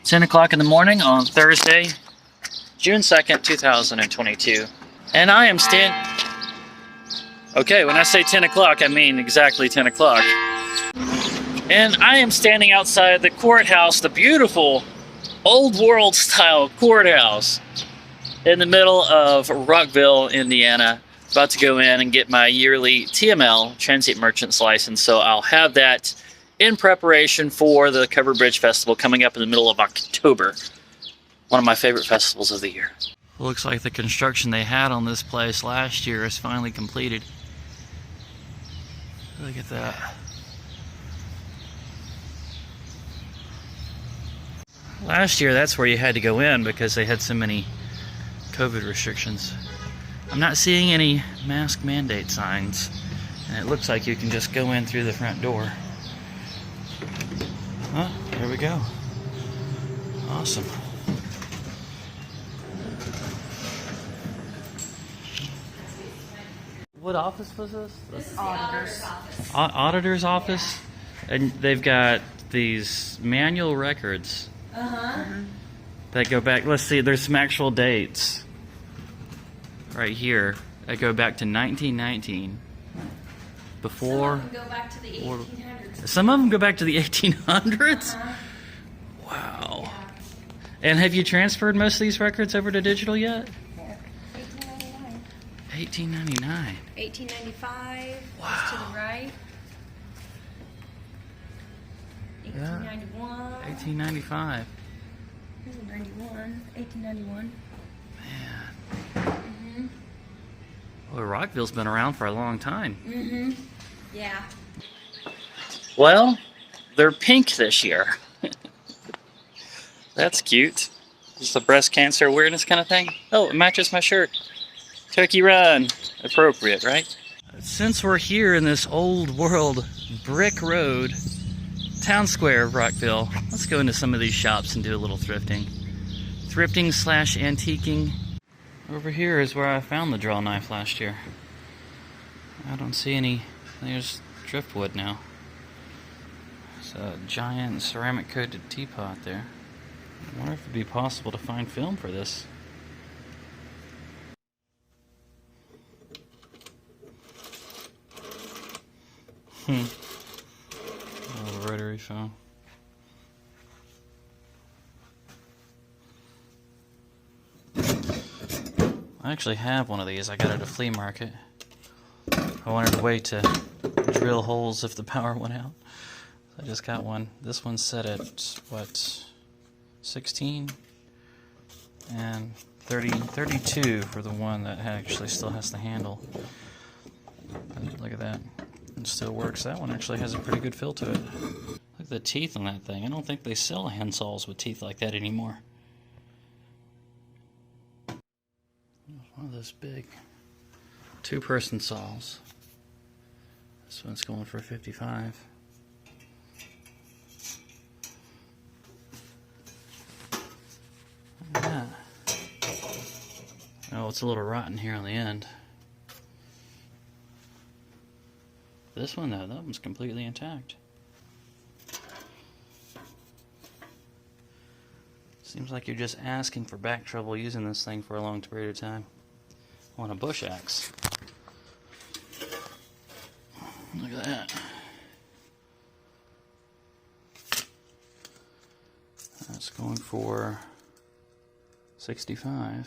10 o'clock in the morning on Thursday, June 2nd, 2022. And I am okay, when I say 10 o'clock, I mean exactly 10 o'clock. And I am standing outside the courthouse, the beautiful old world style courthouse in the middle of Rockville, Indiana. About to go in and get my yearly TML, Transient Merchant's license, so I'll have that in preparation for the Covered Bridge Festival coming up in the middle of October. One of my favorite festivals of the year. Looks like the construction they had on this place last year is finally completed. Look at that. Last year, that's where you had to go in because they had so many COVID restrictions. I'm not seeing any mask mandate signs, and it looks like you can just go in through the front door. Oh, there we go. Awesome. What office was this? This is the auditor's office. Auditor's office? And they've got these manual records. That go back, let's see, there's some actual dates right here that go back to 1919. Before. Some of them go back to the 1800s. Some of them go back to the 1800s? Wow. Yeah. And have you transferred most of these records over to digital yet? Yeah. 1899. 1895. Wow. To the right. 1891. 1895. 1891. Man. Well, Rockville's been around for a long time. Yeah. Well, they're pink this year. That's cute. Just a breast cancer awareness kind of thing. Oh, it matches my shirt. Turkey Run. Appropriate, right? Since we're here in this old world brick road, town square of Rockville, let's go into some of these shops and do a little thrifting. Thrifting / antiquing. Over here is where I found the draw knife last year. I don't see any. There's driftwood now. It's a giant ceramic coated teapot there. I wonder if it'd be possible to find film for this. Oh, rotary phone. I actually have one of these. I got it at a flea market. I wanted a way to drill holes if the power went out. So I just got one. This one's set at, what, 16? And 32 for the one that actually still has the handle. And look at that. It still works. That one actually has a pretty good feel to it. Look at the teeth on that thing. I don't think they sell hand saws with teeth like that anymore. One of those big two-person saws. This one's going for $55. Look at that. Oh, it's a little rotten here on the end. This one, though, that one's completely intact. Seems like you're just asking for back trouble using this thing for a long period of time. On a bush axe. Look at that. That's going for $65. You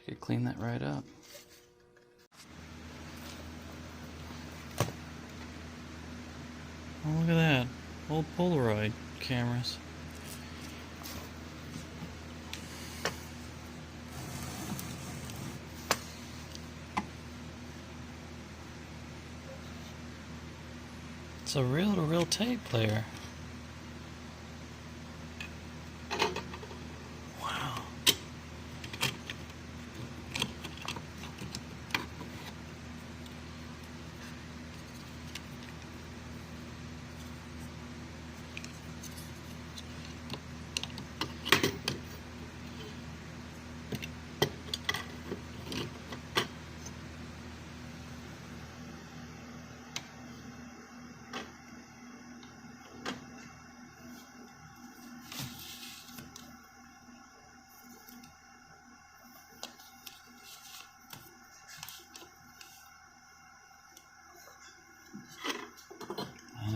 could clean that right up. Oh, look at that. Old Polaroid cameras. It's a reel-to-reel tape player. Wow.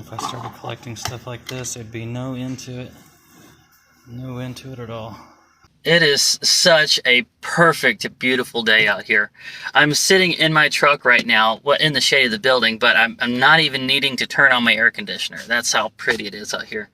if I started collecting stuff like this, there'd be no end to it. No end to it at all. It is such a perfect, beautiful day out here. I'm sitting in my truck right now, in the shade of the building, but I'm not even needing to turn on my air conditioner. That's how pretty it is out here.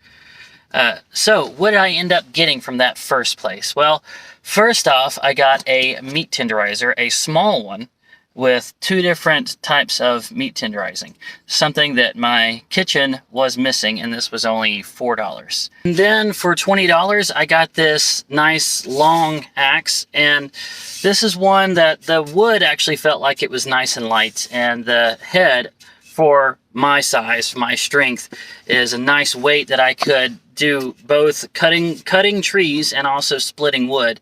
So what did I end up getting from that first place? Well, first off, I got a meat tenderizer, a small one, with 2 different types of meat tenderizing. Something that my kitchen was missing, and this was only $4. And then for $20, I got this nice long axe, and this is one that the wood actually felt like it was nice and light, and the head, for my size, my strength, is a nice weight that I could do both cutting trees and also splitting wood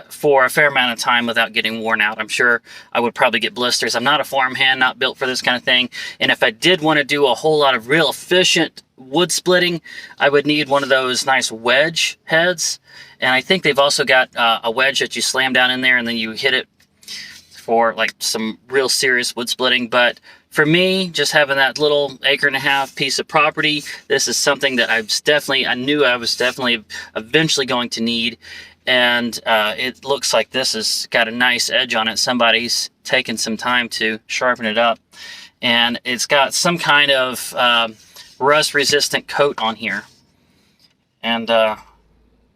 for a fair amount of time without getting worn out. I'm sure I would probably get blisters. I'm not a farmhand, not built for this kind of thing. And if I did want to do a whole lot of real efficient wood splitting, I would need one of those nice wedge heads. And I think they've also got a wedge that you slam down in there and then you hit it for like some real serious wood splitting. But for me, just having that little 1.5 acre piece of property, this is something that I knew I was definitely eventually going to need. And it looks like this has got a nice edge on it. Somebody's taken some time to sharpen it up. And it's got some kind of rust-resistant coat on here. And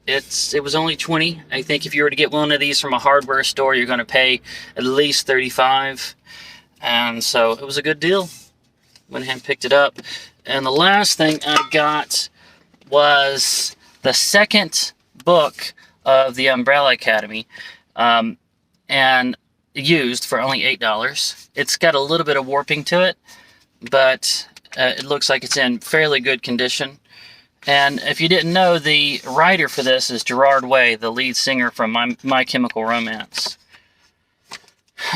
it was only $20. I think if you were to get one of these from a hardware store, you're going to pay at least $35. And so it was a good deal. Went ahead and picked it up. And the last thing I got was the second book of the Umbrella Academy, and used for only $8. It's got a little bit of warping to it, but it looks like it's in fairly good condition. And if you didn't know, the writer for this is Gerard Way, the lead singer from My Chemical Romance.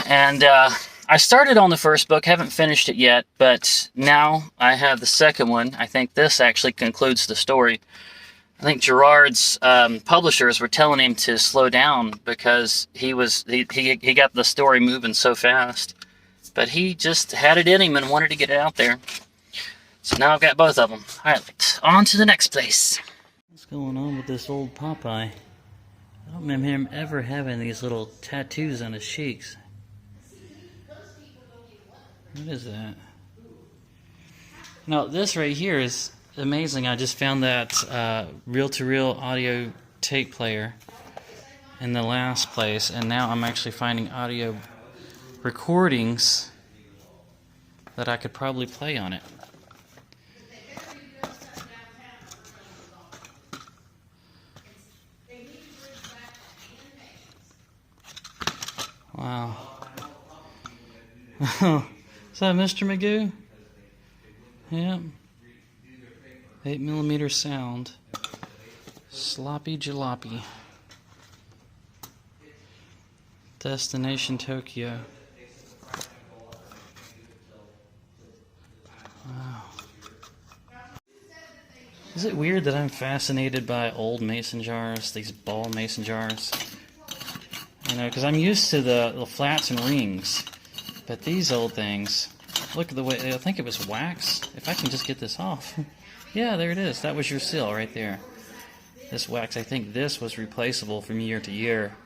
And I started on the first book, haven't finished it yet, but now I have the second one. I think this actually concludes the story. I think Gerard's publishers were telling him to slow down because he got the story moving so fast. But he just had it in him and wanted to get it out there. So now I've got both of them. Alright, on to the next place. What's going on with this old Popeye? I don't remember him ever having these little tattoos on his cheeks. What is that? Now, this right here is amazing. I just found that reel-to-reel audio tape player in the last place, and now I'm actually finding audio recordings that I could probably play on it. Wow. Is that Mr. Magoo? Yep. 8mm sound. Sloppy jalopy. Destination Tokyo. Wow. Is it weird that I'm fascinated by old mason jars, these ball mason jars? You know, because I'm used to the flats and rings, but these old things, look at the way, I think it was wax. If I can just get this off. Yeah, there it is. That was your seal right there. This wax, I think this was replaceable from year to year.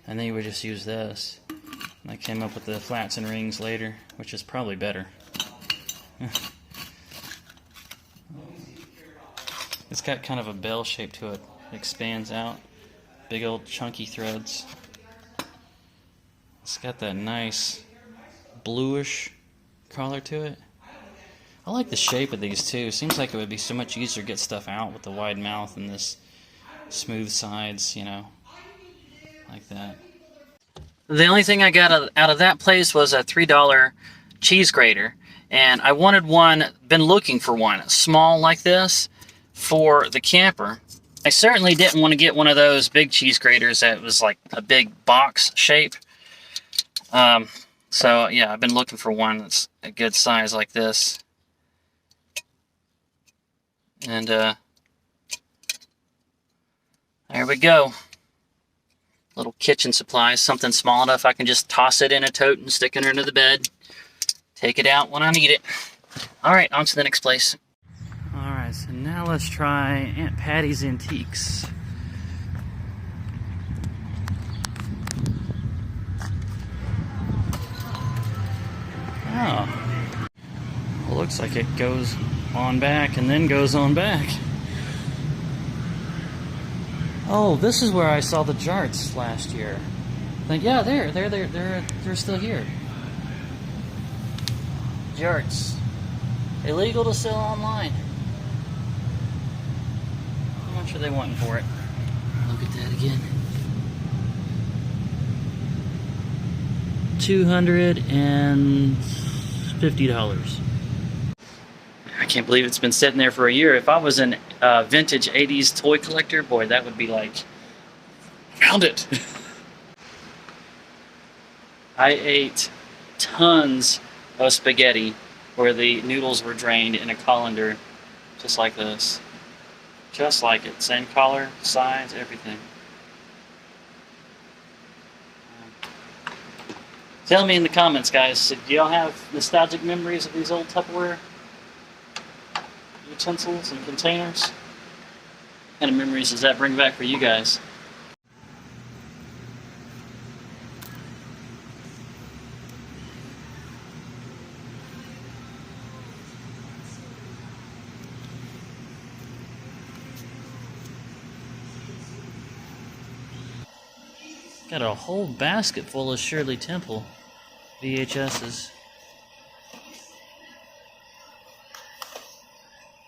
And then you would just use this. And I came up with the flats and rings later, which is probably better. It's got kind of a bell shape to it. It expands out. Big old chunky threads. It's got that nice bluish color to it. I like the shape of these too. Seems like it would be so much easier to get stuff out with the wide mouth and this smooth sides, you know, like that. The only thing I got out of that place was a $3 cheese grater, and I wanted one, been looking for one, small like this for the camper. I certainly didn't want to get one of those big cheese graters that was like a big box shape. So yeah, I've been looking for one that's a good size like this. And there we go. Little kitchen supplies, something small enough I can just toss it in a tote and stick it under the bed. Take it out when I need it. Alright, on to the next place. Alright, so now let's try Aunt Patty's Antiques. Oh. Well, looks like it goes on back and then goes on back. Oh, this is where I saw the jarts last year. Like, yeah, they're still here. Jarts. Illegal to sell online. How much are they wanting for it? Look at that again. $250. I can't believe it's been sitting there for a year. If I was an vintage 80s toy collector, boy, that would be like, found it. I ate tons of spaghetti where the noodles were drained in a colander, just like this. Just like it. Same color, size, everything. Tell me in the comments, guys, do y'all have nostalgic memories of these old Tupperware utensils and containers? What kind of memories does that bring back for you guys? Got a whole basket full of Shirley Temple VHSs.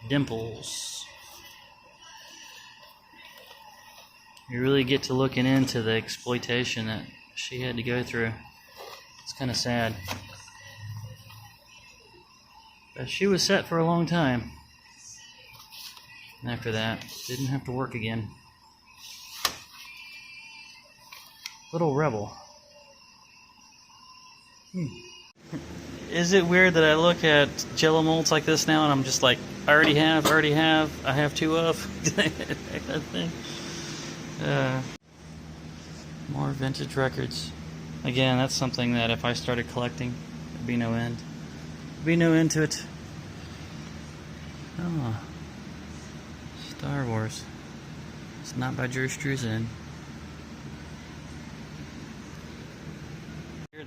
Dimples. You really get to looking into the exploitation that she had to go through. It's kind of sad. But she was set for a long time. And after that, didn't have to work again. Little rebel. Is it weird that I look at Jello molds like this now and I'm just like, I already have, I have two of. More vintage records. Again, that's something that if I started collecting, there'd be no end. There'd be no end to it. Oh. Star Wars. It's not by Drew Struzan.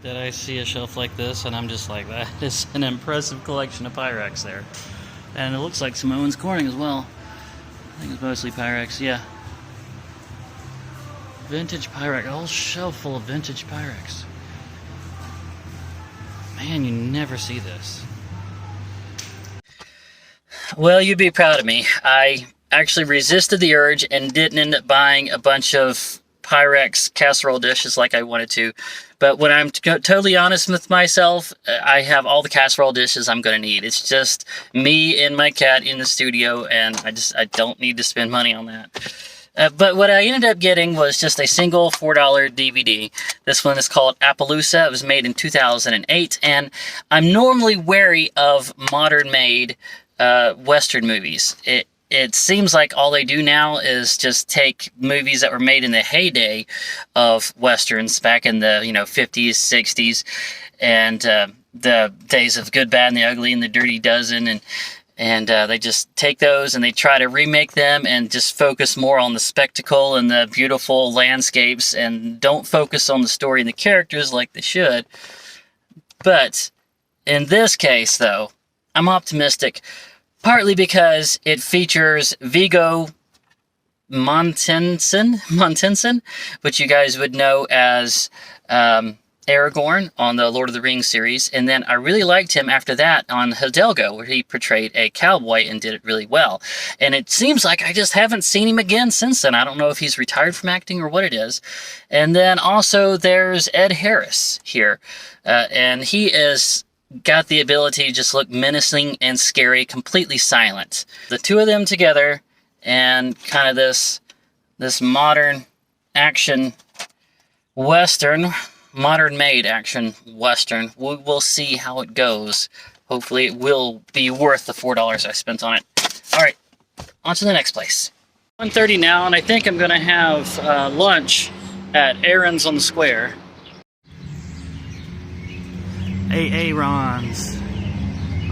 That I see a shelf like this and I'm just like, that is an impressive collection of Pyrex there. And it looks like some Owens Corning as well. I think it's mostly Pyrex, yeah. Vintage Pyrex, a whole shelf full of vintage Pyrex. Man, you never see this. Well, you'd be proud of me. I actually resisted the urge and didn't end up buying a bunch of Pyrex casserole dishes like I wanted to. But when I'm totally honest with myself, I have all the casserole dishes I'm going to need. It's just me and my cat in the studio, and I don't need to spend money on that. But what I ended up getting was just a single $4 DVD. This one is called Appaloosa. It was made in 2008, and I'm normally wary of modern-made Western movies. It seems like all they do now is just take movies that were made in the heyday of Westerns back in the 50s, 60s, and the days of Good, Bad, and the Ugly, and the Dirty Dozen, and they just take those and they try to remake them and just focus more on the spectacle and the beautiful landscapes and don't focus on the story and the characters like they should. But in this case, though, I'm optimistic. Partly because it features Viggo Mortensen, which you guys would know as Aragorn on the Lord of the Rings series. And then I really liked him after that on Hidalgo, where he portrayed a cowboy and did it really well. And it seems like I just haven't seen him again since then. I don't know if he's retired from acting or what it is. And then also there's Ed Harris here. And he is got the ability to just look menacing and scary, completely silent. The two of them together and kind of this modern action Western, modern-made action Western. We'll see how it goes. Hopefully it will be worth the $4 I spent on it. Alright, on to the next place. 1:30 now, and I think I'm going to have lunch at Arrons on the Square. Arrons.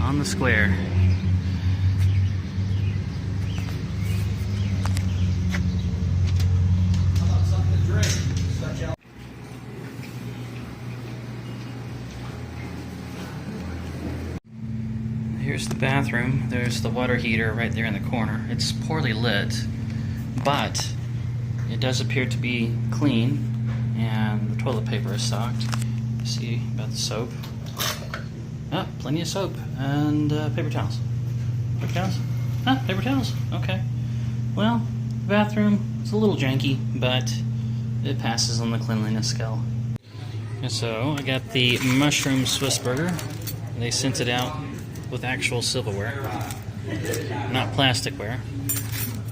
on the square. Here's the bathroom. There's the water heater right there in the corner. It's poorly lit, but it does appear to be clean, and the toilet paper is stocked. See about the soap. Ah, plenty of soap and paper towels. Paper towels? Ah, paper towels. Okay. Well, the bathroom is a little janky, but it passes on the cleanliness scale. And so I got the mushroom Swiss burger. They sent it out with actual silverware, not plasticware.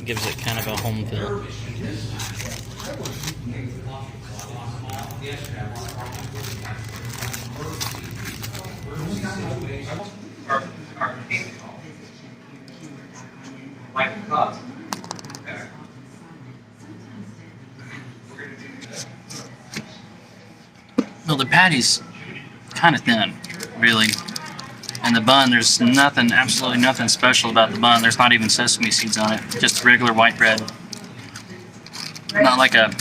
Gives it kind of a home feel. Well, the patty's kind of thin, really. And the bun, there's nothing, absolutely nothing special about the bun. There's not even sesame seeds on it. Just regular white bread. Not like a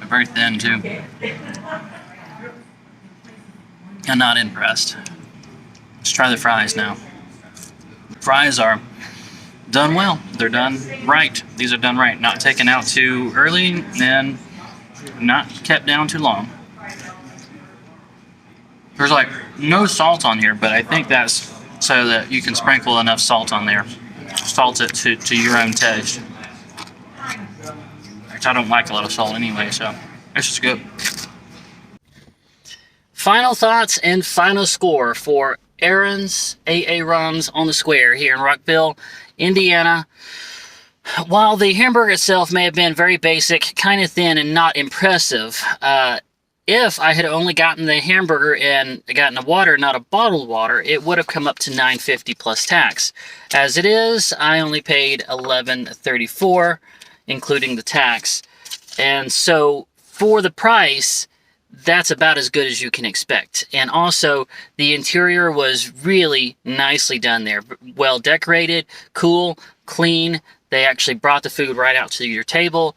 very thin, too. I'm not impressed. Let's try the fries now. Fries are done well. They're done right. These are done right. Not taken out too early and not kept down too long. There's like no salt on here, but I think that's so that you can sprinkle enough salt on there. Salt it to your own taste. Which I don't like a lot of salt anyway, so it's just good. Final thoughts and final score for Arrons AA Runs on the Square here in Rockville, Indiana. While the hamburger itself may have been very basic, kind of thin, and not impressive, if I had only gotten the hamburger and gotten a water, not a bottled water, it would have come up to $9.50 plus tax. As it is, I only paid $11.34, including the tax. And so, for the price, that's about as good as you can expect. And also, the interior was really nicely done there. Well decorated, cool, clean. They actually brought the food right out to your table.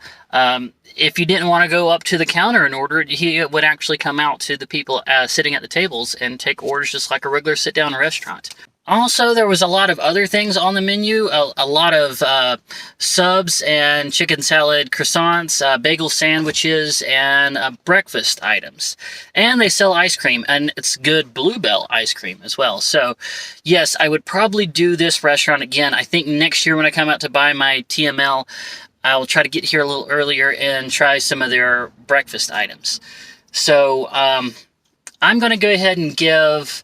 If you didn't want to go up to the counter and order it, he would actually come out to the people sitting at the tables and take orders just like a regular sit-down restaurant. Also, there was a lot of other things on the menu, a lot of subs and chicken salad croissants, bagel sandwiches, and breakfast items. And they sell ice cream, and it's good Bluebell ice cream as well. So, yes, I would probably do this restaurant again. I think next year when I come out to buy my TML, I'll try to get here a little earlier and try some of their breakfast items. So, I'm going to go ahead and give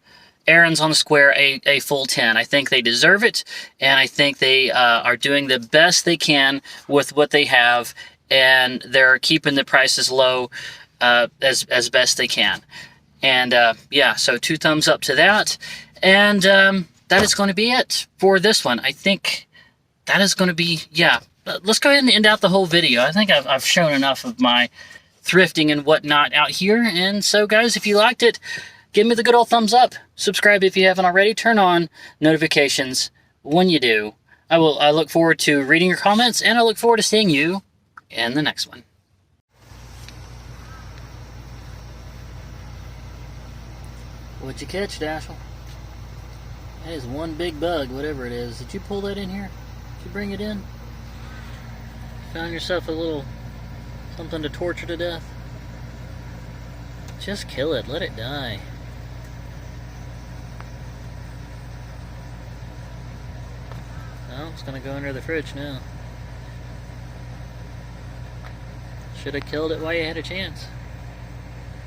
Arrons on the Square a full 10. I think they deserve it, and I think they are doing the best they can with what they have, and they're keeping the prices low as best they can. And yeah, so 2 thumbs up to that. And that is going to be it for this one. I think that is going to be, yeah. Let's go ahead and end out the whole video. I think I've shown enough of my thrifting and whatnot out here. And so, guys, if you liked it, give me the good old thumbs up. Subscribe if you haven't already. Turn on notifications when you do. I look forward to reading your comments, and I look forward to seeing you in the next one. What'd you catch, Dashel? That is one big bug, whatever it is. Did you pull that in here? Did you bring it in? Found yourself a little something to torture to death? Just kill it. Let it die. Oh, it's gonna go under the fridge now. Should have killed it while you had a chance.